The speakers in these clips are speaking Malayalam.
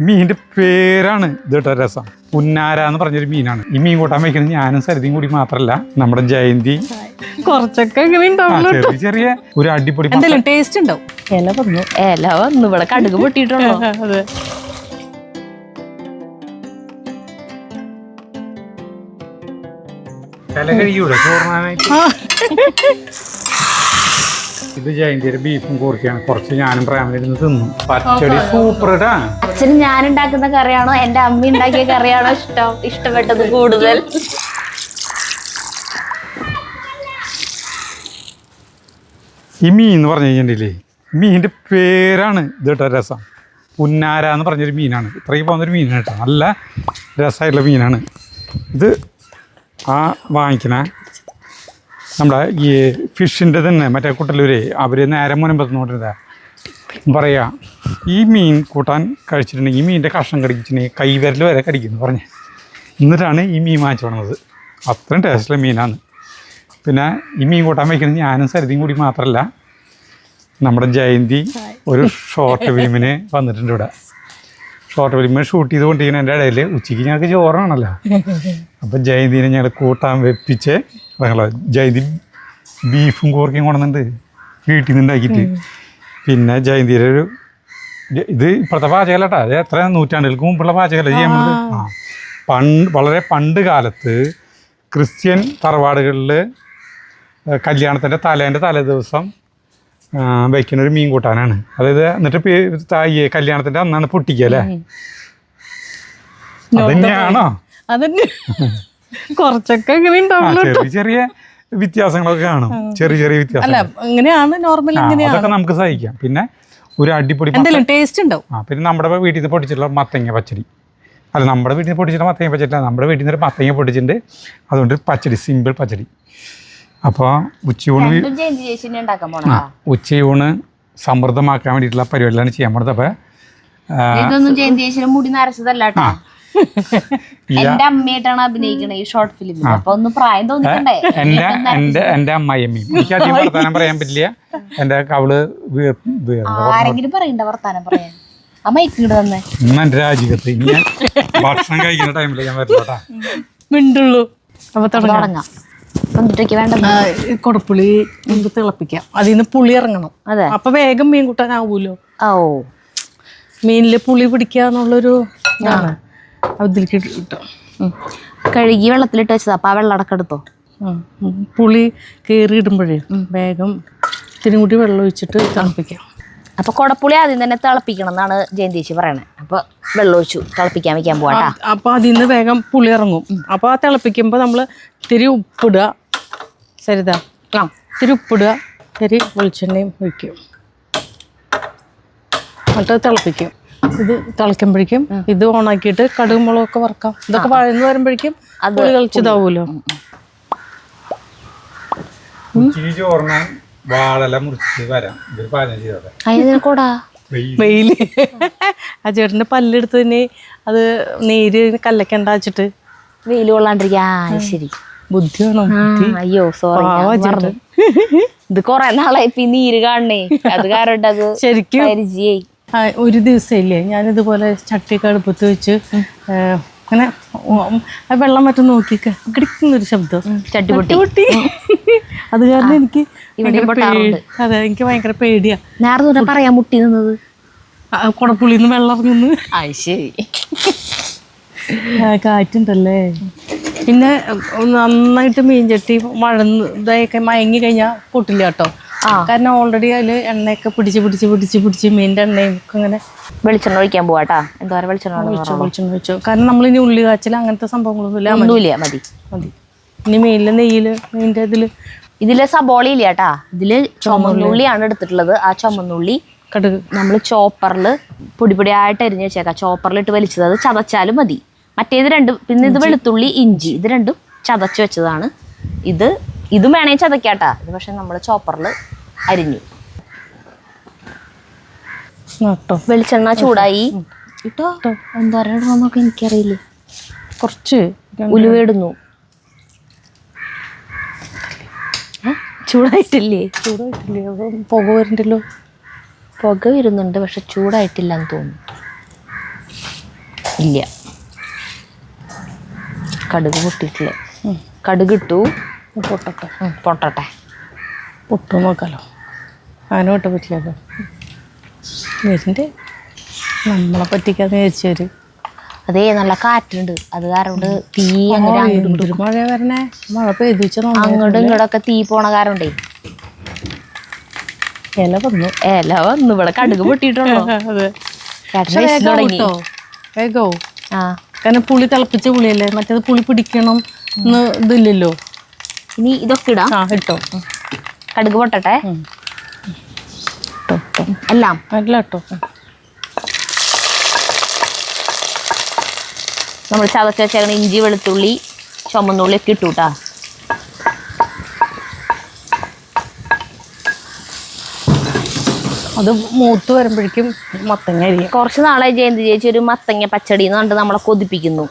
മീനിന്റെ പേരാണ് ഇത് കേട്ടോ രസം. പുന്നാര എന്ന് പറഞ്ഞൊരു മീനാണ്. ഈ മീൻ കൂട്ടാൻ വയ്ക്കുന്നത് ഞാനും സരിതയും കൂടി മാത്രല്ല, നമ്മുടെ ജയന്തി കുറച്ചൊക്കെ ചെറിയ ചെറിയ ഒരു അടിപൊളി ടേസ്റ്റ് ഉണ്ടാവും. ഇല വന്നു ഇവിടെ കടുക് പൊട്ടിയിട്ടുണ്ടോ? അതെ. ഇത് ജയന്തിയുടെ ബീഫും കൂർക്കയാണ്. കുറച്ച് ഞാനും പ്രേമനിരുന്ന് തിന്നു. പച്ചടി സൂപ്പർ ഇടാ. അച്ഛന് ഞാൻ ഉണ്ടാക്കുന്ന കറിയാണോ എന്റെ അമ്മ ഉണ്ടാക്കിയ കറിയാണോ ഇഷ്ടപ്പെട്ടത് കൂടുതൽ? ഈ മീൻ എന്ന് പറഞ്ഞു കഴിഞ്ഞിട്ടില്ലേ, മീനിന്റെ പേരാണ് ഇത് കേട്ടോ രസം. പുന്നാര എന്ന് പറഞ്ഞൊരു മീനാണ്. ഇത്രയും പോകുന്നൊരു മീനാണ് കേട്ടോ. നല്ല രസമായിട്ടുള്ള മീനാണ് ഇത്. ആ വാങ്ങിക്കണ നമ്മുടെ ഈ ഫിഷിൻ്റെ തന്നെ മറ്റേ കുട്ടലൂരെ അവർ നേരെ മുൻപത്തുകൊണ്ടിരുന്ന പറയാ, ഈ മീൻ കൂട്ടാൻ കഴിച്ചിട്ടുണ്ടെങ്കിൽ ഈ മീനിൻ്റെ കഷ്ണം കടിച്ചിട്ടുണ്ടെങ്കിൽ കൈവിരൽ വരെ കടിക്കുന്നു പറഞ്ഞ്. എന്നിട്ടാണ് ഈ മീൻ വാങ്ങിച്ചു വന്നത്. അത്രയും ടേസ്റ്റുള്ള മീനാണ്. പിന്നെ ഈ മീൻ കൂട്ടാൻ വയ്ക്കുന്നത് ഞാനും സരിതയും കൂടി മാത്രമല്ല, നമ്മുടെ ജയന്തി ഒരു ഷോർട്ട് ഫിലിമിന് വന്നിട്ടുണ്ട് ഇവിടെ. ഷോർട്ട് ഫിലിം ഷൂട്ട് ചെയ്തുകൊണ്ടിരിക്കുന്നതിൻ്റെ ഇടയിൽ ഉച്ചയ്ക്ക് ഞങ്ങൾക്ക് ചോറാണല്ലോ. അപ്പം ജയന്തിനെ ഞങ്ങൾ കൂട്ടാൻ വെപ്പിച്ച് ഞങ്ങൾ ജയന്തി ബീഫും കൂർക്കയും കൊണ്ടുവന്നിട്ടുണ്ട് വീട്ടിൽ നിന്ന് ഉണ്ടാക്കിയിട്ട്. പിന്നെ ജയന്തിയുടെ ഒരു ഇത് ഇപ്പോഴത്തെ പാചകമല്ല കേട്ടോ, അത് എത്ര നൂറ്റാണ്ടുകൾക്ക് മുമ്പുള്ള പാചകമല്ല ചെയ്യുന്നത്. വളരെ പണ്ട് കാലത്ത് ക്രിസ്ത്യൻ തറവാടുകളിൽ കല്യാണത്തിൻ്റെ തലേ ദിവസം വയ്ക്കുന്നൊരു മീൻ കൂട്ടാനാണ്. അതായത് എന്നിട്ട് കല്യാണത്തിൻ്റെ അന്നാണ് പൊട്ടിക്കുക അല്ലേ? അതന്നെയാണോ? കുറച്ചൊക്കെ ചെറിയ ചെറിയ വ്യത്യാസങ്ങളൊക്കെ കാണും. ചെറിയ ചെറിയ വ്യത്യാസം അതൊക്കെ നമുക്ക് സഹിക്കാം. പിന്നെ ഒരു അടിപൊളി ടേസ്റ്റ് ഉണ്ടാവും. പിന്നെ നമ്മുടെ വീട്ടിൽ നിന്ന് പൊടിച്ചിട്ടുള്ള മത്തങ്ങ പച്ചടി. അല്ല, നമ്മുടെ വീട്ടിൽ നിന്ന് പൊടിച്ചിട്ടുള്ള മത്തങ്ങ പച്ചടി, നമ്മുടെ വീട്ടിൽ നിന്ന് മത്തങ്ങ പൊടിച്ചിട്ടുണ്ട്. അതുകൊണ്ട് പച്ചടി, സിമ്പിൾ പച്ചടി. അപ്പോൾ ഉച്ചയൂണ് സമൃദ്ധമാക്കാൻ വേണ്ടിയിട്ടുള്ള പരിപാടികളാണ് ചെയ്യാൻ പോണത്. അപ്പോൾ മുടി നരച്ചതല്ല കേട്ടോ, എന്റെ അമ്മയായിട്ടാണ് അഭിനയിക്കണത് ഈ ഷോർട്ട് ഫിലിമിൽ. അപ്പൊ ഒന്ന് പ്രായം തോന്നിക്കണ്ടേ? എന്റെ അമ്മായിയമ്മയും. എനിക്ക് അധികം വർത്താനം പറയാൻ പറ്റില്ല. എന്റെ കവള് ആരെങ്കിലും പറയണ്ട വർത്താനം പറയാൻ. അമ്മയ്ക്ക് തന്നെ എന്റെ രാജികത്ത് ഇനി ഞാൻ ഭക്ഷണം കഴിക്കുന്ന ടൈമിൽ ഞാൻ വരില്ലോട്ടാ മിണ്ടുള്ളൂ. അപ്പൊ തുടങ്ങാം. കൊടപ്പുളി തിളപ്പിക്കാം, അതിൽ നിന്ന് പുളി ഇറങ്ങണം. അതെ, അപ്പൊ വേഗം മീൻ കൂട്ടാനാവൂലോ. ഓ, മീനില് പുളി പിടിക്കാന്നുള്ളൊരു ഇതാണ് അതിലേക്ക് കിട്ടും. കഴുകി വെള്ളത്തിലിട്ട് വെച്ചത്. അപ്പൊ ആ വെള്ളം അടക്കെടുത്തോ. പുളി കയറിയിടുമ്പോഴേ വേഗം ഇത്തിരി കൂടി വെള്ളം ഒഴിച്ചിട്ട് തിളപ്പിക്കാം. അപ്പൊ കൊടപ്പുളി ആദ്യം തന്നെ തിളപ്പിക്കണം എന്നാണ് ജയന്തേച്ചി പറയണത്. അപ്പൊ വെള്ളം ഒഴിച്ചു തിളപ്പിക്കാൻ വെക്കാൻ പോവാട്ടാ. അപ്പൊ അതിൽ നിന്ന് വേഗം പുളി ഇറങ്ങും. അപ്പൊ ആ തിളപ്പിക്കുമ്പോ നമ്മള് ഇത്തിരി ഉപ്പിടുക. സരിതാ, ഇത്തിരി ഉപ്പിടുക, ഇത്തിരി വെളിച്ചെണ്ണയും ഒഴിക്കും. എന്നിട്ട് തിളപ്പിക്കും. ഇത് തിളയ്ക്കുമ്പോഴേക്കും ഇത് ഓണാക്കിയിട്ട് കടുക് മുളകൊക്കെ വറക്കാം. ഇതൊക്കെ വഴന്ന് വരുമ്പോഴേക്കും പുളി കളിച്ചതാവൂലോ. വാഴല മുറിച്ച് വരാം. വെയില് ആ ചേട്ടന്റെ പല്ലെടുത്ത് തന്നെ അത് നീര് കല്ലക്കണ്ട വെച്ചിട്ട് വെയില് കൊള്ളാണ്ടിരിക്കാ. ശരി, ബുദ്ധി വേണം. അയ്യോ സോറി, ഇത് കൊറേ നാളായി ഇപ്പൊ നീര് കാണണേ. അത് കാരണം അത് ശരിക്കും പരിചയായി. ഒരു ദിവസമില്ലേ ഞാനിതുപോലെ ചട്ടിയൊക്കെ അടുപ്പത്ത് വെച്ച് അങ്ങനെ വെള്ളം മറ്റും നോക്കിയൊക്കെ കിടക്കുന്നൊരു ശബ്ദം, ചട്ടി പൊട്ടി. അത് കാരണം എനിക്ക് അതെ, എനിക്ക് ഭയങ്കര പേടിയാ. നേരത്തെ പറയാൻ മുട്ടി നിന്നത് കുടപ്പുള്ളിന്ന് വെള്ളം ഇറങ്ങുന്നു. ശരി, കാറ്റുണ്ടല്ലേ. പിന്നെ നന്നായിട്ട് മീൻചട്ടി മഴന്ന് ഇതായൊക്കെ മയങ്ങി കഴിഞ്ഞാൽ പൊട്ടില്ല കേട്ടോ. കാരണം ഓൾറെഡി അതിൽ എണ്ണയൊക്കെ പിടിച്ച് മീനിന്റെ എണ്ണയും ഒക്കെ അങ്ങനെ. വെളിച്ചെണ്ണ ഒഴിക്കാൻ പോവാട്ടാ. എന്താ വെളിച്ചെണ്ണ ഒഴിച്ചു. കാരണം നമ്മളിനി ഉള്ളി കാച്ചിൽ അങ്ങനത്തെ സംഭവങ്ങളൊന്നുമില്ല. മതി. ഇനി മീനിലെ നെയ്യില് മീനിന്റെ ഇതില് സബോള ഇല്ല കേട്ടാ. ഇതില് ചുമന്നുള്ളിയാണ് എടുത്തിട്ടുള്ളത്. ആ ചുമന്നുള്ളി കടുക് നമ്മൾ ചോപ്പറിൽ പൊടിയായിട്ട് അരിഞ്ഞ് വെച്ചേക്കാം. ചോപ്പറിലിട്ട് വലിച്ചത്, അത് ചതച്ചാലും മതി. മറ്റേത് രണ്ടും, പിന്നെ ഇത് വെളുത്തുള്ളി ഇഞ്ചി, ഇത് രണ്ടും ചതച്ച് വെച്ചതാണ്. ഇതും വേണേ ചതക്കാട്ടാ. ഇത് പക്ഷെ നമ്മള് ചോപ്പറിൽ അരിഞ്ഞു. വെളിച്ചെണ്ണ ചൂടായി ഇട്ടോ. എന്താ നോക്കി എനിക്കറിയില്ലേ. കുറച്ച് ഉലുവയിടുന്നു. ചൂടായിട്ടില്ലേ? പുക വരുന്നുണ്ടല്ലോ. പുക വരുന്നുണ്ട്, പക്ഷെ ചൂടായിട്ടില്ല എന്ന് തോന്നുന്നു. ഇല്ല, കടുക് പൊട്ടിയിട്ടില്ല. കടുക് ഇട്ടു, പൊട്ടട്ടെ. പൊട്ടട്ടെ. പൊട്ടു നോക്കാലോ, അങ്ങനെ പൊട്ട പറ്റില്ലല്ലോ. വരുന്നുണ്ട്, നമ്മളെ പറ്റിക്കാന്ന് വിചാരിച്ചു. അതേ നല്ല കാറ്റുണ്ട്, അത് കാരണം തീ അങ്ങനെ എന്തൊരു മഴ വരണേ. മഴ പെയ്തു വെച്ചാൽ അങ്ങോട്ടും ഇങ്ങോട്ടൊക്കെ തീ പോണ കാരണേ ഇല വന്നു. ഇല വന്നു. ഇവിടെ കടുക് പൊട്ടിയിട്ടുള്ളൂ. അതെ, ചേട്ടൻ തുടങ്ങി. വേഗോ. ആ, കാരണം പുളി തിളപ്പിച്ച പുളിയല്ലേ, മറ്റേത് പുളി പിടിക്കണം എന്ന് ഇതില്ലല്ലോ. ഇനി ഇതൊക്കെ ഇടാം. ആ ഇട്ടോ. കടുക് പൊട്ടട്ടെ. എല്ലാം അല്ല കേട്ടോ. നമ്മൾ ചതച്ച് വെച്ചേക്കണ ഇഞ്ചി, വെളുത്തുള്ളി, ചുമന്നുള്ളി ഒക്കെ ഇട്ടു കേട്ടാ. അത് മൂത്ത് വരുമ്പോഴേക്കും മത്തങ്ങ അരിയും. കുറച്ച് നാളെ ജയന്തി ചേച്ചി ഒരു മത്തങ്ങ പച്ചടി എന്ന് പറഞ്ഞിട്ട് നമ്മളെ കൊതിപ്പിക്കുന്നു.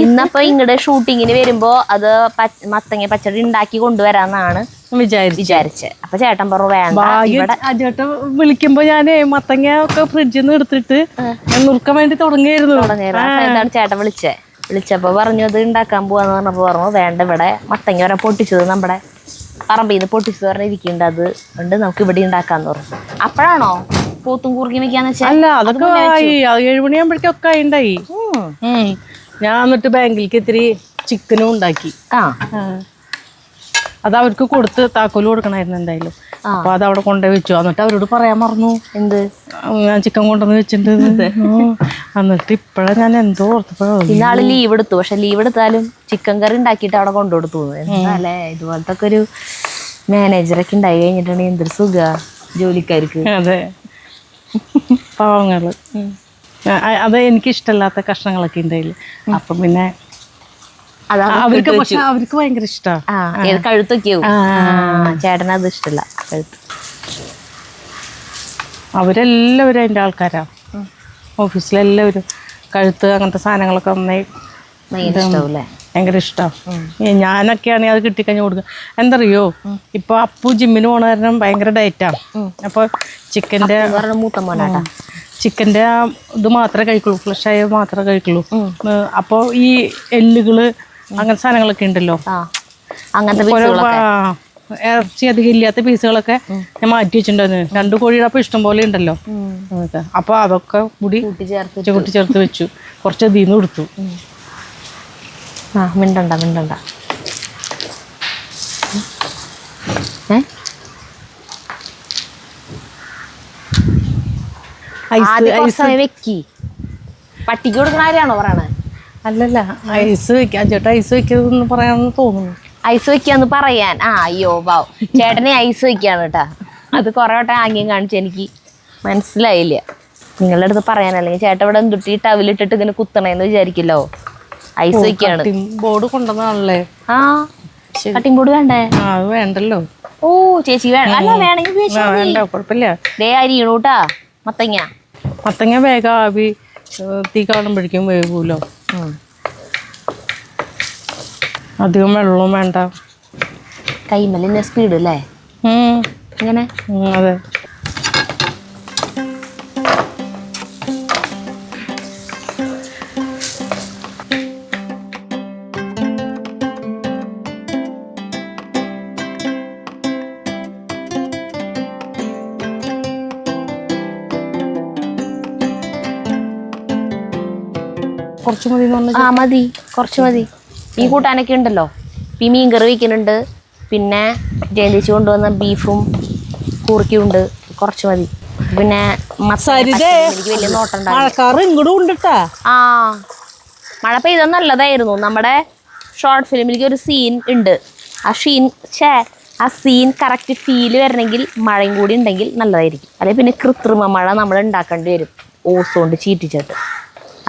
ഇന്നപ്പോ ഇങ്ങടെ ഷൂട്ടിങ്ങിന് വരുമ്പോ അത് മത്തങ്ങ പച്ചടി ഉണ്ടാക്കി കൊണ്ടുവരാന്നാണ് വിചാരിച്ചത്. അപ്പൊ ചേട്ടൻ പറഞ്ഞു വേണ്ട. ചേട്ടൻ വിളിക്കുമ്പോ ഞാനേ മത്തങ്ങ ഒക്കെ ഫ്രിഡ്ജിൽ നിന്ന് എടുത്തിട്ട് നുറുക്കാൻ വേണ്ടി തുടങ്ങിയായിരുന്നു. എന്താണ് ചേട്ടൻ വിളിച്ചപ്പോ പറഞ്ഞു അത് ഉണ്ടാക്കാൻ പോവാന്ന് പറഞ്ഞപ്പോ പറഞ്ഞു വേണ്ട, ഇവിടെ മത്തങ്ങ വരെ പൊട്ടിച്ചത് നമ്മുടെ പറമ്പിൽ നിന്ന് പൊട്ടിച്ചത് പറഞ്ഞ ഇരിക്കുന്നുണ്ട്, അത് ഉണ്ട് നമുക്ക് ഇവിടെ ഉണ്ടാക്കാന്ന് പറഞ്ഞു. അപ്പോഴാണോ പോത്തും കുറുക്കി വെക്കാന്ന് വെച്ചാൽ? അല്ല, അതൊക്കെ ആയി. 7 മണിയാകുമ്പോഴേക്കൊക്കെ ഉണ്ടായി. ഞാൻ എന്നിട്ട് ബാങ്കിലേക്ക് ഇത്തിരി ചിക്കനും ഉണ്ടാക്കി. അത് അവർക്ക് കൊടുത്ത് താക്കോല് കൊടുക്കണമായിരുന്നു എന്തായാലും. അപ്പൊ അത് അവിടെ കൊണ്ടുപോയി വെച്ചു. എന്നിട്ട് അവരോട് പറയാൻ മറന്നു, എന്ത് ഞാൻ ചിക്കൻ കൊണ്ടുവന്ന് വെച്ചിട്ടുണ്ട്. എന്നിട്ട് ഇപ്പഴാ ഞാൻ എന്തോ ഓർത്തപ്പോഴോ. ഇന്നാള് ലീവ് എടുത്തു. പക്ഷെ ലീവ് എടുത്താലും ചിക്കൻ കറി ഉണ്ടാക്കിയിട്ട് അവിടെ കൊണ്ടുകൊടുത്തു. എന്താല്ലേ ഇതുപോലത്തെ ഒക്കെ ഒരു മാനേജറൊക്കെ ഉണ്ടായി കഴിഞ്ഞിട്ടുണ്ടെങ്കിൽ എന്തൊരു സുഖ ജോലിക്കാർക്ക്. അതെ, പാവങ്ങള്. അത് എനിക്കിഷ്ടമല്ലാത്ത കഷ്ണങ്ങളൊക്കെ ഉണ്ടായില്ല. അപ്പം പിന്നെ അവർക്ക് ഭയങ്കര ഇഷ്ടമാണ്. കഴുത്തൊക്കെയാവും. ചേട്ടനത് ഇഷ്ടമല്ല കഴുത്ത്. അവരെല്ലാവരും അതിൻ്റെ ആൾക്കാരാ. ഓഫീസിലെല്ലാവരും കഴുത്ത് അങ്ങനത്തെ സാധനങ്ങളൊക്കെ നന്നായി ഭയങ്കര ഇഷ്ടമാണ്. ഞാനൊക്കെയാണെങ്കിൽ അത് കിട്ടിക്കഴിഞ്ഞ് കൊടുക്കുക. എന്തറിയോ, ഇപ്പൊ അപ്പു ജിമ്മിന് പോണ കാരണം ഭയങ്കര ഡയറ്റാണ്. അപ്പൊ ചിക്കൻ്റെ ഇത് മാത്രമേ കഴിക്കുള്ളൂ, ഫ്ലഷായ മാത്രമേ കഴിക്കുള്ളൂ. അപ്പോൾ ഈ എല്ലുകള് അങ്ങനത്തെ സാധനങ്ങളൊക്കെ ഉണ്ടല്ലോ, ഇറച്ചി അധികം ഇല്ലാത്ത പീസുകളൊക്കെ ഞാൻ മാറ്റി വെച്ചിട്ടുണ്ടായിരുന്നു. 2 കോഴിയുടെ അപ്പം ഇഷ്ടം പോലെ ഉണ്ടല്ലോ. അപ്പൊ അതൊക്കെ കൂടി കൂട്ടി ചേർത്ത് വെച്ചു. കുറച്ച് അതിൽ നിന്ന് കൊടുത്തു. മിണ്ടണ്ട. വെക്കി പട്ടിക്ക് കൊടുക്കണ കാര്യമാണോ പറയണേ? അല്ലല്ല, ഐസ് വെക്കാം. ചേട്ടാ ഐസ് വെക്കാന്ന് പറയാന്ന് തോന്നുന്നു. ഐസ് വെക്കാന്ന് പറയാൻ. അയ്യോ വാവ്, ചേട്ടനെ ഐസ് വെക്കാണ് കേട്ടാ. അത് കുറെ വട്ടം ആംഗ്യം കാണിച്ച് എനിക്ക് മനസ്സിലായില്ല. നിങ്ങളുടെ അടുത്ത് പറയാൻ, അല്ലെങ്കിൽ ചേട്ടൻ ഇവിടെ എന്തുട്ടി ടവിലിട്ടിട്ട് ഇങ്ങനെ കുത്തണേന്ന് വിചാരിക്കല്ലോ. ഐസ് വെക്കാണ്. ബോർഡ് കൊണ്ടുവന്നാണല്ലേ. കട്ടിംഗ് ബോർഡ് വേണ്ടേ? അത് വേണ്ടല്ലോ. ഓ ചേച്ചി അല്ല വേണമെങ്കിൽ വേണ്ട, കുഴപ്പമില്ല. ദേ അരിയണൂട്ടാ മത്തങ്ങ വേഗം ആവി തീ കാണുമ്പോഴേക്കും വേകൂലോ. അധികം വെള്ളവും വേണ്ട. കൈമലിന്റെ സ്പീഡ് അല്ലേ ഇങ്ങനെ? അതെ. കുറച്ച് മതി. മതി, കുറച്ച് മതി. ഈ കൂട്ടാനൊക്കെ ഉണ്ടല്ലോ. ഈ മീൻ കറി വയ്ക്കുന്നുണ്ട്, പിന്നെ ജയന്തിച്ച് കൊണ്ടുവന്ന ബീഫും കൂർക്കിയും ഉണ്ട്. കുറച്ച് മതി. പിന്നെ വലിയ നോട്ടം. മഴ പെയ്ത നല്ലതായിരുന്നു. നമ്മുടെ ഷോർട്ട് ഫിലിമിലേക്ക് ഒരു സീൻ ഉണ്ട്. ആ സീൻ കറക്റ്റ് ഫീല് വരണമെങ്കിൽ മഴയും കൂടി ഉണ്ടെങ്കിൽ നല്ലതായിരിക്കും. അല്ലെങ്കിൽ പിന്നെ കൃത്രിമ മഴ നമ്മൾ ഉണ്ടാക്കേണ്ടി വരും, ഓസ് കൊണ്ട് ചീറ്റിച്ചിട്ട്.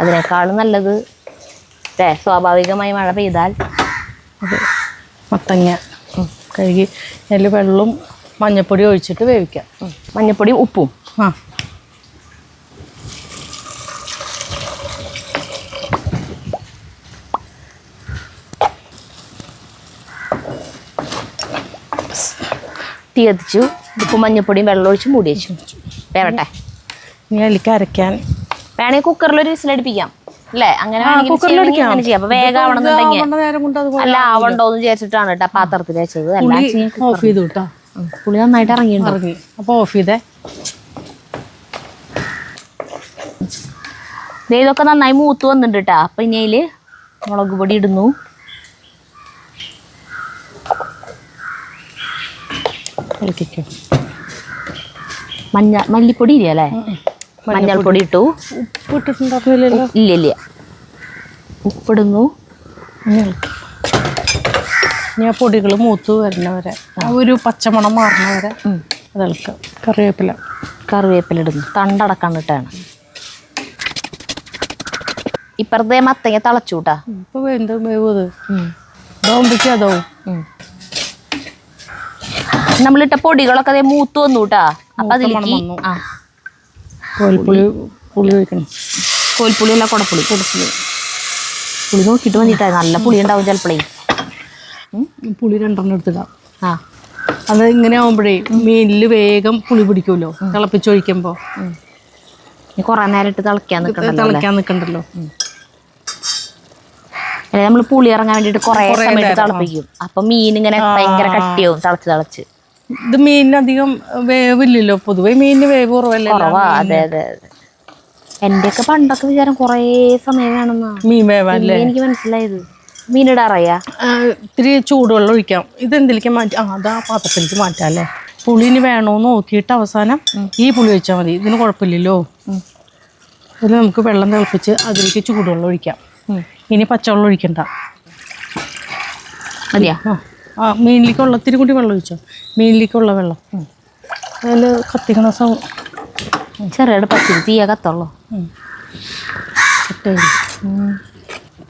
അതിനേക്കാളും നല്ലത് സ്വാഭാവികമായി മഴ പെയ്താൽ. മത്തങ്ങ കഴുകി അതിൽ വെള്ളവും മഞ്ഞപ്പൊടി ഒഴിച്ചിട്ട് വേവിക്കാം. മഞ്ഞപ്പൊടിയും ഉപ്പും. തീ കത്തിച്ചു, ഉപ്പും മഞ്ഞപ്പൊടിയും വെള്ളം ഒഴിച്ച് മൂടി വെച്ചു. വേവട്ടെ. ഇനി അതിലേക്ക് അരയ്ക്കാൻ വേണമെങ്കിൽ കുക്കറിലൊരു വിസിലടിപ്പിക്കാം. അല്ലേ? അങ്ങനെ വേണമെങ്കിൽ ചെയ്യണമെങ്കിൽ അങ്ങനെ ചെയ്യാം. അപ്പൊ വേഗം ആവണമെന്നുണ്ടെങ്കിൽ നേരം കൊണ്ട് അത് അല്ല ആവണ്ടോന്ന് വിചാരിച്ചിട്ടാണ് കേട്ടോ പാത്രത്തിൽ വെച്ചത്. ഓഫ് ചെയ്തു കേട്ടോ. പുളി നന്നായിട്ട് ഇറങ്ങിയിട്ടുണ്ടോ? ഇറങ്ങി. അപ്പൊ ഓഫ് ചെയ്തേ. ഇതൊക്കെ നന്നായി മൂത്ത് വന്നിട്ടുണ്ട് കേട്ടോ. അപ്പൊ ഇനി അതില് മുളക് പൊടി ഇടുന്നു. മല്ലിപ്പൊടി ഇല്ല അല്ലേ? മഞ്ഞൾപ്പൊടി ഇട്ടു. ഉപ്പ് ഇട്ടിട്ടുണ്ടായിരുന്നില്ലല്ലോ. ഇല്ല ഉപ്പിടുന്നു. ഞാൻ പൊടികൾ മൂത്ത് വരുന്നവരെ ഒരു പച്ചമണം മാറുന്നവരെ അതിളക്കുക. കറിവേപ്പില ഇടുന്നു. തണ്ടടക്കം ഇട്ടാണ്. ഇപ്പുറത്തെ മത്തങ്ങ തിളച്ചൂട്ടാ. ഇപ്പൊ എന്ത് വേവ് ഇതാവുമ്പോഴേക്കും അതാവും. നമ്മളിട്ട പൊടികളൊക്കെ അതേ മൂത്ത് വന്നു കേട്ടാ. അപ്പൊ അതിലേക്ക് പുളി ഒഴിക്കണം. കോൽപ്പുളി അല്ല കുടപ്പുളി. പുളി നോക്കിയിട്ട് വന്നിട്ടാ. നല്ല പുളി ഉണ്ടാവും ചിലപ്പോഴേ. പുളി 2 എടുത്തിടാം. അത് ഇങ്ങനെ ആവുമ്പോഴേ മീനില് വേഗം പുളി പിടിക്കുമല്ലോ തിളപ്പിച്ചൊഴിക്കുമ്പോ. കൊറേ നേരം ഇട്ട് തിളയ്ക്കാൻ നിക്കണ്ടല്ലോ. നമ്മൾ പുളി ഇറങ്ങാൻ വേണ്ടിട്ട് കൊറേ സമയത്ത് തിളപ്പിക്കും. അപ്പൊ മീൻ ഇങ്ങനെ ഭയങ്കര കട്ടിയാവും തിളച്ച്. ഇത് മീനിനധികം വേവില്ലല്ലോ. പൊതുവെ മീനിന് വേവ് കുറവല്ലേ? കുറവാ. അതെ. എന്റെയൊക്കെ പണ്ടൊക്കെ വിചാരം കൊറേ സമയം വേണമെന്നാ മീൻ വേവാല്ലേ. എനിക്ക് മനസ്സിലായത്. മീനിടാറയ്യാ ഇത്തിരി ചൂടുവെള്ളം ഒഴിക്കാം. ഇതെന്തിലേക്ക് മാറ്റാം? അതാ പാത്രത്തിലേക്ക് മാറ്റാം അല്ലേ. പുളിന് വേണോന്ന് നോക്കിയിട്ട് അവസാനം ഈ പുളി ഒഴിച്ചാൽ മതി. ഇതിന് കുഴപ്പമില്ലല്ലോ. ഇതിൽ നമുക്ക് വെള്ളം തിളപ്പിച്ച് അതിലേക്ക് ചൂടുവെള്ളം ഒഴിക്കാം. ഇനി പച്ചവെള്ളം ഒഴിക്കണ്ട. മതിയാ? മീനിലേക്കുള്ള ഇത്തിരി കൂടി വെള്ളം ഒഴിച്ചോ. മീനിലേക്കുള്ള വെള്ളം അതിൽ കത്തിക്കണ ചെറിയ പച്ചിരി തീയ കത്തുള്ളൂ.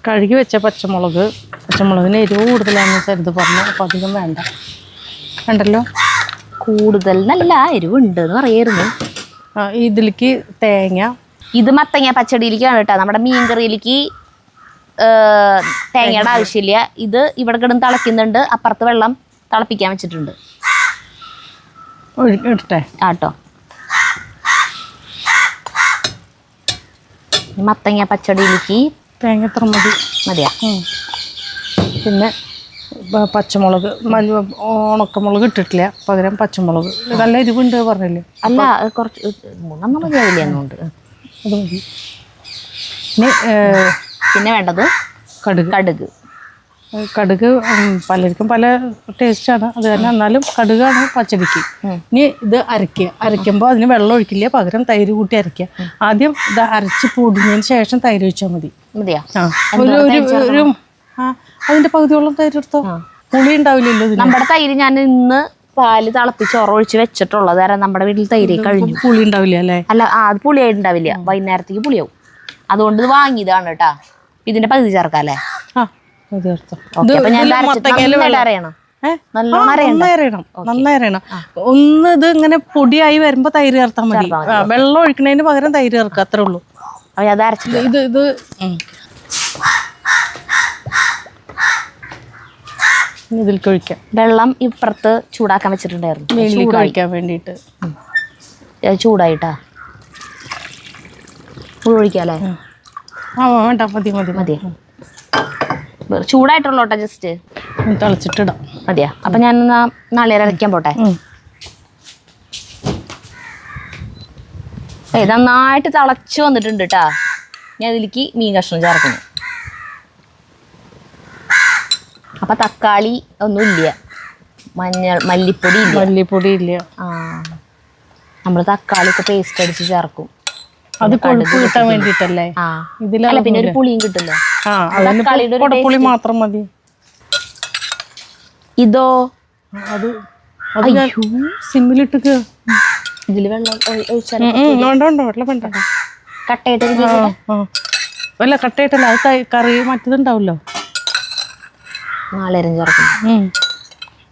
കഴുകി വെച്ച പച്ചമുളകിന് എരിവ് കൂടുതലാണെന്ന് ചെറുത് പറഞ്ഞു. അപ്പം അധികം വേണ്ടല്ലോ. കൂടുതൽ നല്ല എരിവുണ്ട് എന്ന് പറയായിരുന്നു. ഇതിലേക്ക് തേങ്ങ. ഇത് മത്തങ്ങ പച്ചടിയിലേക്കാണ് കേട്ടോ. നമ്മുടെ മീൻകറിയിലേക്ക് തേങ്ങയുടെ ആവശ്യമില്ല. ഇത് ഇവിടെ കിടന്ന് തിളയ്ക്കുന്നുണ്ട്. അപ്പുറത്ത് വെള്ളം തിളപ്പിക്കാൻ വെച്ചിട്ടുണ്ട്. ഇടട്ടെ ആട്ടോ. മത്തങ്ങ പച്ചടിയിലേക്ക് തേങ്ങ എത്ര മതിയാ? പിന്നെ പച്ചമുളക് ഉണക്കമുളക് ഇട്ടിട്ടില്ല. പകരം പച്ചമുളക്. നല്ല എരിവുണ്ട് പറഞ്ഞില്ലേ? അല്ല കുറച്ച് 3 മതിയാവില്ല എന്നുകൊണ്ട് അത് മതി. പിന്നെ വേണ്ടത് കടുക് പലർക്കും പല ടേസ്റ്റാണ്. അത് തന്നെ. എന്നാലും കടുകാണ് പച്ചടിക്ക്. ഇനി ഇത് അരയ്ക്കുമ്പോൾ അതിന് വെള്ളം ഒഴിക്കില്ല. പകരം തൈര് കൂട്ടി അരയ്ക്കുക. ആദ്യം ഇത് അരച്ച് പൊടിഞ്ഞതിന് ശേഷം തൈര് ഒഴിച്ചാൽ മതി. അതിന്റെ പകുതിയോളം തൈര് എടുത്തോ. പുളി ഉണ്ടാവില്ലല്ലോ. നമ്മുടെ തൈര് ഞാൻ ഇന്ന് പാല് തിളപ്പിച്ച് ഒഴിച്ച് വെച്ചിട്ടുള്ളത്. കാരണം നമ്മുടെ വീട്ടിൽ തൈര് കഴിഞ്ഞു. പുളി ഉണ്ടാവില്ല അല്ലേ? അല്ല അത് പുളിയായിട്ടുണ്ടാവില്ല. വൈകുന്നേരത്തേക്ക് പുളിയാവും. അതുകൊണ്ട് ഇത് വാങ്ങിയതാണ് കേട്ടാ. ഇതിന്റെ പകുതി ചേർക്കാം അല്ലേ? നന്നായി അറിയണം. ഒന്ന് ഇത് ഇങ്ങനെ പൊടിയായി വരുമ്പോ തൈര് ചേർത്താൽ മതി. വെള്ളം ഒഴിക്കണതിന് പകരം തൈര് ചേർക്കുക. അത്രേ ഉള്ളൂ. ഇത് ഇതിലേക്ക് ഒഴിക്കാം. വെള്ളം ഇപ്പുറത്ത് ചൂടാക്കാൻ വെച്ചിട്ടുണ്ടായിരുന്നു. മീനിലേക്ക് ഒഴിക്കാൻ വേണ്ടിയിട്ട്. ചൂടായിട്ടാ ഒഴിക്കാല്ലേ? വേണ്ട മതി. ചൂടായിട്ടുള്ളോട്ടെ. ജസ്റ്റ് തിളച്ചിട്ടിടാം. മതിയാ? അപ്പൊ ഞാൻ നാളികേരം അരയ്ക്കാൻ പോട്ടെ. നന്നായിട്ട് തിളച്ചു വന്നിട്ടുണ്ട് കേട്ടാ. ഞാൻ അതിലേക്ക് മീൻ കഷ്ണം ചേർക്കുന്നു. അപ്പൊ തക്കാളി ഒന്നും ഇല്ല. മല്ലിപ്പൊടി ഇല്ല. നമ്മള് തക്കാളി ഒക്കെ പേസ്റ്റ് അടിച്ച് ചേർക്കും. അത് കൊഴുപ്പ് കിട്ടാൻ വേണ്ടിട്ടല്ലേ? ഇതിലല്ല പിന്നെ ഒരു പുളിയും കിട്ടില്ല. പുളി മാത്രം മതി. ഇതോ അത് സിമ്മിലിട്ട് ഇതില് വെള്ളം കട്ടയിട്ടല്ല. അത് കറി മറ്റേതുണ്ടാവല്ലോ. നാളികേരം ചേർക്കും.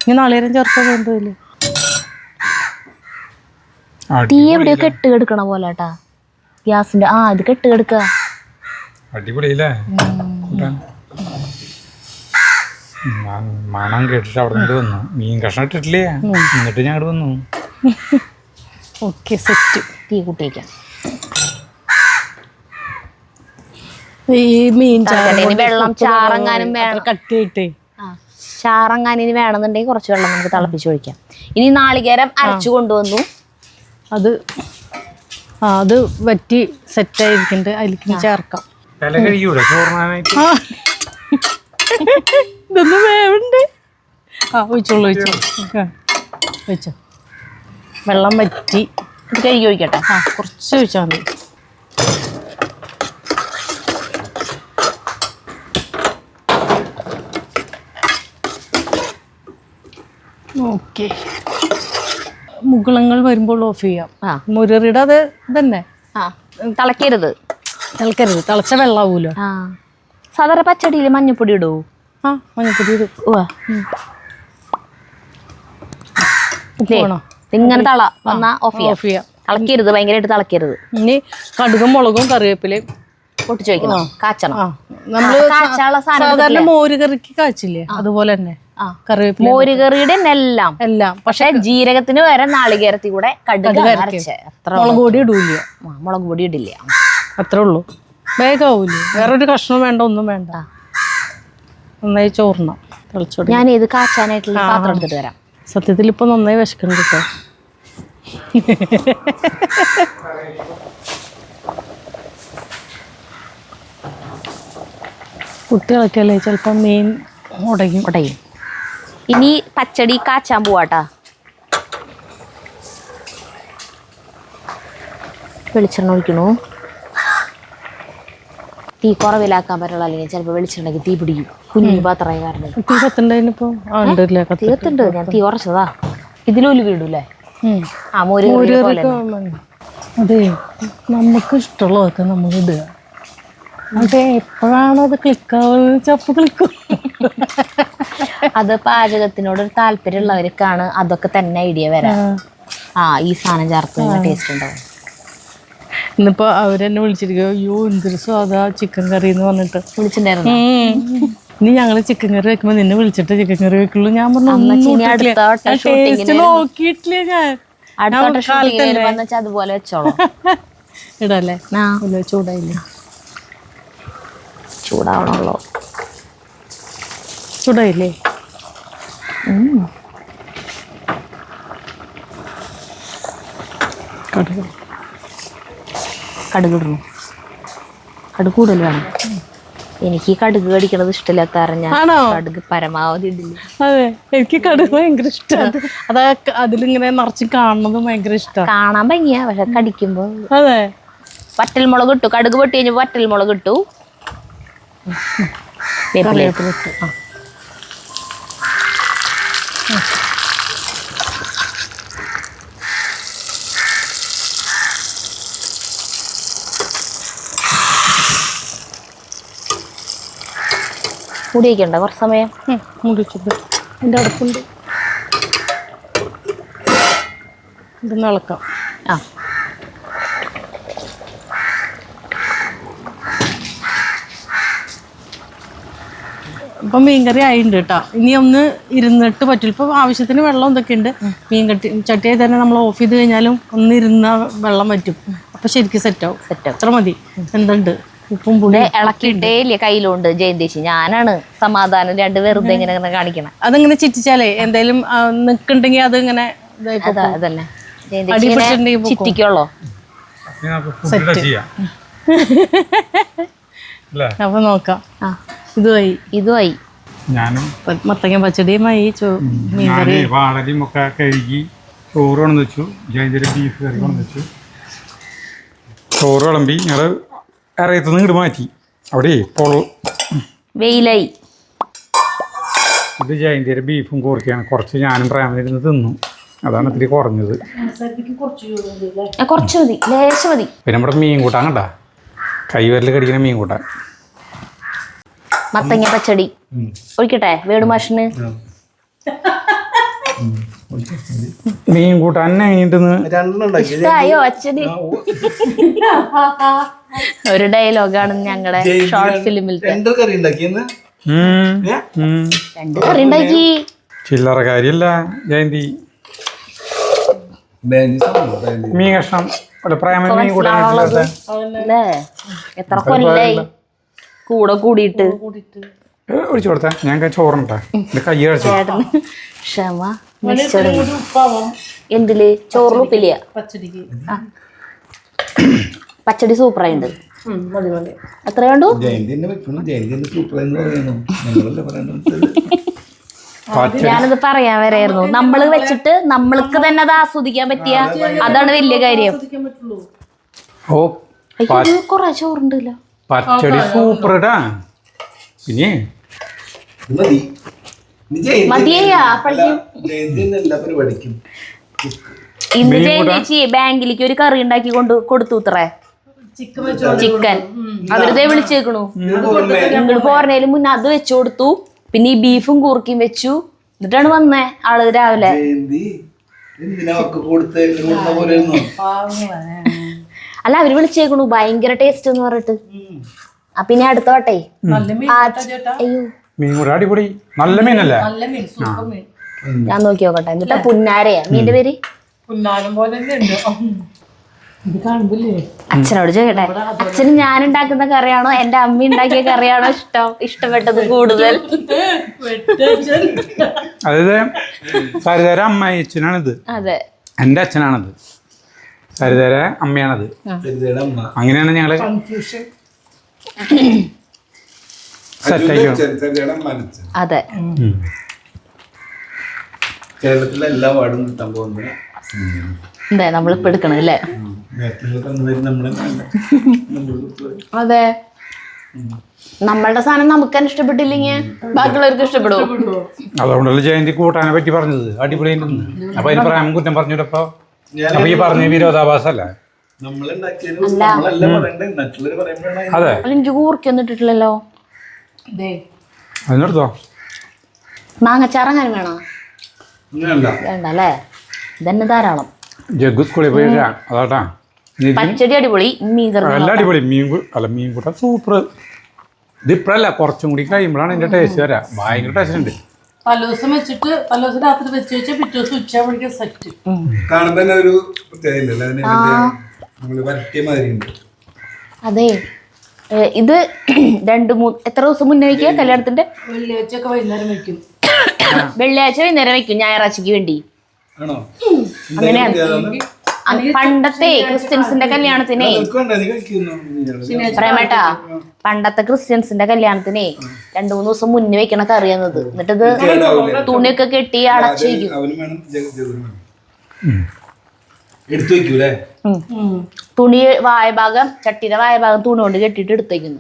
ഇനി നാളികേരം ചേർക്കാൻ വേണ്ടതില്ലേ? തീ എവിടെയോ കെട്ട് കെടുക്കണ പോലെ കേട്ടാ. ഗ്യാസിന്റെ ഇത് കെട്ട് കെടുക്കുക. അടിപൊളിയില്ലേ? മണം കേട്ടിട്ട് അവിടെ നിന്ന് വന്നു. മീൻ കഷ്ണം ഇട്ടിട്ടില്ലേ? എന്നിട്ട് ഞാൻ അവിടെ വന്നു. Okay, set. തീ കൂട്ടിയേക്കാം. ഈ മീൻ തിളക്കട്ടെ. ഇനി വെള്ളം ചാറങ്ങാനും വേണം. കട്ടിയായിട്ടേ ചാറങ്ങാൻ ഇനി വേണമെന്നുണ്ടെങ്കിൽ കുറച്ച് വെള്ളം നമുക്ക് തിളപ്പിച്ച് ഒഴിക്കാം. ഇനി നാളികേരം അരച്ചു കൊണ്ടുവന്നു. അത് വറ്റി സെറ്റായിരിക്കണ്ട്, അതിലേക്ക് ചേർക്കാം. ഇതൊന്നും വേവണ്ടേ? ഒഴിച്ചോളൂ ഒഴിച്ചോ. വെള്ളം വറ്റി ഇത് കഴുകി ഒഴിക്കട്ടെ. കുറച്ച് ഒഴിച്ചാൽ മതി. ഓക്കെ, മുകുളങ്ങൾ വരുമ്പോൾ ഓഫ് ചെയ്യാം. മുരറിയുടെ അത് തന്നെ തിളക്കരുത്. തിളച്ച വെള്ളാവൂലോ. സാധാരണ പച്ചടിയിൽ മഞ്ഞപ്പൊടി ഇടൂ. മഞ്ഞപ്പൊടി ഇടും. ഇങ്ങനെ തള വന്നാ ഓഫ് ചെയ്യാം. തിളക്കരുത്, ഭയങ്കരമായിട്ട് തിളക്കരുത്. ഇനി കടുകും മുളകും കറിവേപ്പിലയും പൊട്ടിച്ചു വയ്ക്കണം. കാച്ചണം. നമ്മള് സാധാരണ മോരുകറിക്ക് കാച്ചില്ലേ അതുപോലെ തന്നെ കറിവേപ്പില. മോരുകറിയുടെ എല്ലാം പക്ഷെ ജീരകത്തിന് വരെ നാളികേരത്തിൽ കൂടെ കടുക് അരച്ച്. മുളക് പൊടി ഇടൂല. മുളക് പൊടി ഇടില്ല. അത്രേ ഉള്ളൂ. വേഗാവൂലേ? വേറൊരു കഷ്ണം വേണ്ട, ഒന്നും വേണ്ട. നന്നായി ചോർണം. തിളച്ചോടി. ഞാൻ ഇത് കാച്ചാനായിട്ടുള്ള പാത്രം എടുത്തിട്ട് വരാം. സത്യത്തിൽ ഇപ്പൊ നന്നായി വിശക്കണം കേട്ടോ. കുട്ടികളൊക്കെയല്ലേ ചിലപ്പോ മീൻ ഉടയും. ഇനി പച്ചടി കാച്ചാൻ പോവാട്ടാ. വെളിച്ചെണ്ണ ഒഴിക്കണു. തീ കുറവിലാക്കാൻ പറ്റുള്ള, അല്ലെങ്കിൽ ചിലപ്പോൾ വെളിച്ചെണ്ണയ്ക്ക് തീ പിടിക്കും. കുഞ്ഞു പാത്രമായ കാരണം തീ കത്തുണ്ടായിപ്പോ തീർത്തുണ്ട്. ഞാൻ തീ കുറച്ചതാ. ഇതിലൂല് വീടൂല്ലേ? അതെ, നമുക്ക് ഇഷ്ടമുള്ളതൊക്കെ നമ്മൾ ഇടുക. അതെ, എപ്പോഴാണ് അത് ക്ലിക്കാവുന്നത്? ചപ്പ് ക്ലിക്കും. അത് പാചകത്തിനോട് ഒരു താല്പര്യമുള്ളവർക്കാണ് അതൊക്കെ തന്നെ ഐഡിയ വരാം. ഈ സാധനം ചേർത്ത് ടേസ്റ്റ് ഉണ്ടാവും. ഇന്നിപ്പോ അവരെന്നെ വിളിച്ചിരിക്കും, അയ്യോ എന്തൊരു സ്വാദാ ചിക്കൻ കറി എന്ന് പറഞ്ഞിട്ട് വിളിച്ചിട്ടുണ്ടായിരുന്നു. ഇനി ഞങ്ങള് ചിക്കൻ കറി വെക്കുമ്പോ നിന്നെ വിളിച്ചിട്ട് ചിക്കൻ കറി വെക്കുള്ളൂ. ഞാൻ പറഞ്ഞു നോക്കിയിട്ടില്ലേ. ഞാൻ അതുപോലെ വെച്ചോളൂ. ഇടല്ലേ? ചൂടായില്ലേ? ചൂടാവണല്ലോ. ചൂടായില്ലേ? കടുക് ഇടുന്നു. കടുക് കൂടുതൽ വേണം. എനിക്ക് കടുക് കടിക്കണത് ഇഷ്ടമില്ലാത്ത കാരണം ഞാൻ കടുക് പരമാവധി ഇടില്ല. അതെ, എനിക്ക് കടുക് ഭയങ്കര ഇഷ്ടമാണ്. അതാ അതിലിങ്ങനെ നിറച്ച് കാണുന്നത് ഭയങ്കര ഇഷ്ടമാണ്. കാണാൻ ഭംഗിയാ, പക്ഷെ കടിക്കുമ്പോ. അതെ, വറ്റൽമുളക് ഇട്ടു. കടുക് പൊട്ടി കഴിഞ്ഞപ്പോ വറ്റൽമുളക് ഇട്ടു. വേപ്പില ഇട്ടു. മൂടി വയ്ക്കണ്ട കുറച്ച് സമയം. മുടിച്ചിട്ട് എൻ്റെ അടുപ്പുണ്ട്. ഇതൊന്ന് ഇളക്കാം. ഇപ്പം മീൻകറി ആയിട്ടുണ്ട് കേട്ടോ. ഇനി ഒന്ന് ഇരുന്നിട്ട് പറ്റില്ല. ഇപ്പം ആവശ്യത്തിന് വെള്ളം ഇതൊക്കെ ഉണ്ട്. ചട്ടിയായി തന്നെ നമ്മൾ ഓഫ് ചെയ്ത് കഴിഞ്ഞാലും ഒന്ന് ഇരുന്ന വെള്ളം പറ്റും. അപ്പം ശരിക്കും സെറ്റാവും. അത്ര മതി. എന്തുണ്ട് ഉപ്പും പുളി ഇളക്കിയിട്ടേ ഇല്ലേ കയ്യിലുണ്ട് ജയന്തേച്ചി. ഞാനാണ് സമാധാനം രണ്ട് വെറുതെ ഇങ്ങനെ കാണിക്കണം. അതങ്ങനെ ചിറ്റിച്ചാലേ എന്തായാലും നിൽക്കുന്നുണ്ടെങ്കിൽ അത് ഇങ്ങനെ അതന്നെ ചിറ്റിക്കുള്ളോ. അപ്പൊ നോക്കാം. ഇതുമായി മത്തങ്ങ പച്ചടിയുമായി മീൻകറി വാടലും ഒക്കെ കഴുകി ചോറ് കൊണ്ടു വെച്ചു. ജയന്തിയുടെ ബീഫ് കറി കൊണ്ടു വെച്ചു. ചോറ് വിളമ്പി ഞങ്ങൾ ഇറയത്തുനിന്ന് ഇങ്ങോട്ട് മാറ്റി. അവിടെ വെയിലായി. ഇത് ജയന്തിയുടെ ബീഫും കോർക്കുകയാണ്. കുറച്ച് ഞാനും പ്രേമനിരുന്ന് തിന്നു. അതാണ് ഇത്തിരി കുറഞ്ഞത്. കുറച്ച് മതി, ലേശം മതി. പിന്നെ നമ്മുടെ മീൻ കൂട്ടാൻ കണ്ട കൈവരൽ കടിക്കുന്ന മീൻ കൂട്ടാൻ. മത്തങ്ങ പച്ചടി ഒഴിക്കട്ടെ വേണുമാഷിന്. മീൻ കൂട്ടാൻ ഇഷ്ടായോ അച്ഛന്? ഒരു ഡയലോഗാണ് ഞങ്ങളുടെ ഷോർട്ട് ഫിലിമിലത്തെ. രണ്ട് കറി ഉണ്ടാക്കി. ചില്ലറ കാര്യല്ല ജയന്തി. മീൻ കഷ്ണം പ്രേമൻ മീൻ കൂട്ടാൻ എത്ര കൊല്ലായി കൂടെ കൂടിയിട്ട് ഒഴിച്ചു കൊടുത്താ ഞാൻ ചോറുണ്ടാ എന്റെ കൈ കഴിച്ചു ചേട്ടന് ക്ഷമ നിശ്ചയം. എന്തില് ചോറിൽ ഉപ്പില്ല. പച്ചടിക്ക് പച്ചടി സൂപ്പറായിട്ടുണ്ട്. മതി മതി. എത്ര കണ്ടു? ഞാനത് പറയാൻ വരായിരുന്നു. നമ്മള് വെച്ചിട്ട് നമ്മൾക്ക് തന്നെ അത് ആസ്വദിക്കാൻ പറ്റിയ അതാണ് വലിയ കാര്യം. ഓ കൊറേ ചോറുണ്ടല്ലോ. പച്ചടി സൂപ്പർ ഇടാ. പിന്നെ മതിയാ ഇന്ന് ചേച്ചി ബാങ്കിലേക്ക് ഒരു കറി ഉണ്ടാക്കി കൊടുത്തു ഇത്രേ ചിക്കൻ. അവരിതേ വിളിച്ചേക്കണു. നിങ്ങൾ പോരണേലും മുന്നേ അത് വെച്ചു കൊടുത്തു. പിന്നെ ഈ ബീഫും കൂർക്കയും വെച്ചു. എന്നിട്ടാണ് വന്നേ ആള് രാവിലെ. അല്ല അവര് വിളിച്ചേക്കണു ഭയങ്കര ടേസ്റ്റ് എന്ന് പറഞ്ഞിട്ട്. പിന്നെ അടുത്ത വട്ടെ അയ്യോ മീൻ കൂടെ അടിപൊളി. നല്ല മീനല്ലേ? ഞാൻ നോക്കി നോക്കട്ടെ. എന്നിട്ടാ പുന്നാരയാ മീന്റെ പേര്? അച്ഛനോട് ചോദിക്കട്ടെ, അച്ഛന് ഞാൻ ഉണ്ടാക്കുന്ന കറിയാണോ എന്റെ അമ്മ ഉണ്ടാക്കിയ കറിയാണോ ഇഷ്ടപ്പെട്ടത് കൂടുതൽ? അതായത് സരിതര അമ്മയച്ഛനാണിത്. അതെ, എന്റെ അച്ഛനാണത്. സരിതര അമ്മയാണത്. അങ്ങനെയാണ് ഞങ്ങള് അതെ. കേരളത്തിലെ എല്ലാ വാർഡും കിട്ടാൻ പോകുന്ന എന്താ നമ്മളിപ്പോ എടുക്കണം അല്ലേ? അതെ, നമ്മളുടെ സാധനം നമുക്ക് തന്നെ ഇഷ്ടപ്പെട്ടില്ലെങ്കിൽ ബാക്കിയുള്ളവർക്ക് ഇഷ്ടപ്പെടും. അതുകൊണ്ടല്ലേ ജയന്തി കൂട്ടാനെ പറ്റി പറഞ്ഞത് അടിപൊളി. അപ്പൊ അതിന് പറയാൻ കുറ്റം പറഞ്ഞപ്പോ അപ്പൊ ഈ പറഞ്ഞ വിരോധാഭാസല്ലേ? അതെ, എനിക്ക് കൂർക്കൊന്നും ഇട്ടിട്ടില്ലല്ലോ. അതിനെടുത്തോ മാങ്ങച്ചാറ് അങ്ങനെ വേണോ? വേണ്ട അല്ലേ? ഇതന്നെ ധാരാളം. ജഗ്ഗു സ്കൂളിൽ പോയി അതാട്ടാ. പച്ചടി അടിപൊളി. മീൻ കറി നല്ല അടിപൊളി. മീൻ കൂട്ടാൻ സൂപ്പർ. ഇതിപ്പഴല്ല, കുറച്ചും കൂടി കഴിയുമ്പോഴാണ് ഇതിന്റെ ടേസ്റ്റ് വരാ. ഭയങ്കര ടേസ്റ്റ് ഉണ്ട്. പലോസം വെച്ചിട്ട് പലോസം രാത്രി വെച്ച് വെച്ചാൽ പിറ്റേ ദിവസം ഉച്ച സെറ്റ്. കാണുമ്പോ തന്നെ ഒരു പ്രത്യേകത. അതെ, ഇത് 2-3 എത്ര ദിവസം മുന്നേ വെക്കുക കല്യാണത്തിന്റെ? വെള്ളിയാഴ്ചയൊക്കെ വൈകുന്നേരം വെക്കും. വെള്ളിയാഴ്ച വൈകുന്നേരം വെക്കും ഞായറാഴ്ചക്ക് വേണ്ടി. അങ്ങനെയാണ് പണ്ടത്തെ ക്രിസ്ത്യൻസിന്റെ കല്യാണത്തിനെ. പ്രേമേട്ടാ, പണ്ടത്തെ ക്രിസ്ത്യൻസിന്റെ കല്യാണത്തിനെ 2-3 ദിവസം മുന്നേ വെക്കണ കറിയാന്നത്. എന്നിട്ടത് തുണിയൊക്കെ കെട്ടി അടച്ചു വയ്ക്കും. തുണി വായഭാഗം, ചട്ടിയുടെ വായഭാഗം തുണി കൊണ്ട് കെട്ടിട്ട് എടുത്തേക്കുന്നു.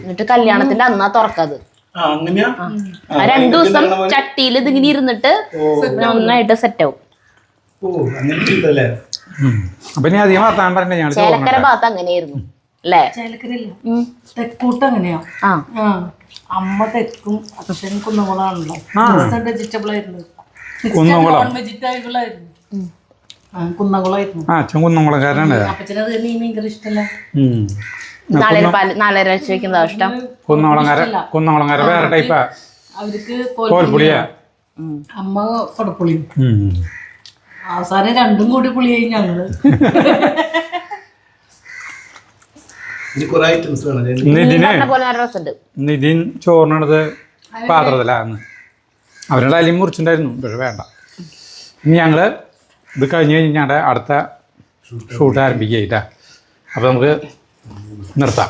എന്നിട്ട് കല്യാണത്തിന്റെ അന്നാ തുറക്കത്. 2 ദിവസം ചട്ടിയിൽ ഇതിങ്ങനെ ഇരുന്നിട്ട് നന്നായിട്ട് സെറ്റ് ആവും. അപ്പൊ ഇനി അധികം വർത്താൻ പറഞ്ഞ ഞങ്ങൾ ചേലക്കര ഭാഗത്ത് അങ്ങനെയായിരുന്നു അല്ലേ? ചേലക്കരയില്ല, തെക്കൂട്ട് അങ്ങനെയാ. അമ്മ തെക്കും അച്ഛൻ കുന്നംകുളാണല്ലോ. വെജിറ്റബിൾ ആയിരുന്നു, വെജിറ്റബിൾ ആയിരുന്നു. കുന്നംകുളമായിരുന്നു. അച്ഛൻ കുന്നംകുളക്കാരനാണ്. അപ്പച്ചനത് തന്നെ ഈ മീൻകറി ഇഷ്ടമല്ല. 4 വെക്കുന്നതാ ഇഷ്ടം. കുന്നംകുളങ്ങര വേറെ ടൈപ്പാ. അവർക്ക് കോൽപ്പുളിയാ. അമ്മ കൊടപ്പുളിയും. അവസാനം രണ്ടും കൂടി പുളിയായി ഞങ്ങള്. നിതിൻ ചോറിനടുത്ത് പാത്രത്തിലാന്ന് അവരുടെ അലിയും മുറിച്ചിട്ടുണ്ടായിരുന്നു. പക്ഷെ വേണ്ട, ഇനി ഞങ്ങള് ഇത് കഴിഞ്ഞ് ഞങ്ങളുടെ അടുത്ത ഷൂട്ട് ആരംഭിക്കുകയായിട്ടാ. അപ്പൊ നമുക്ക് നിർത്താം.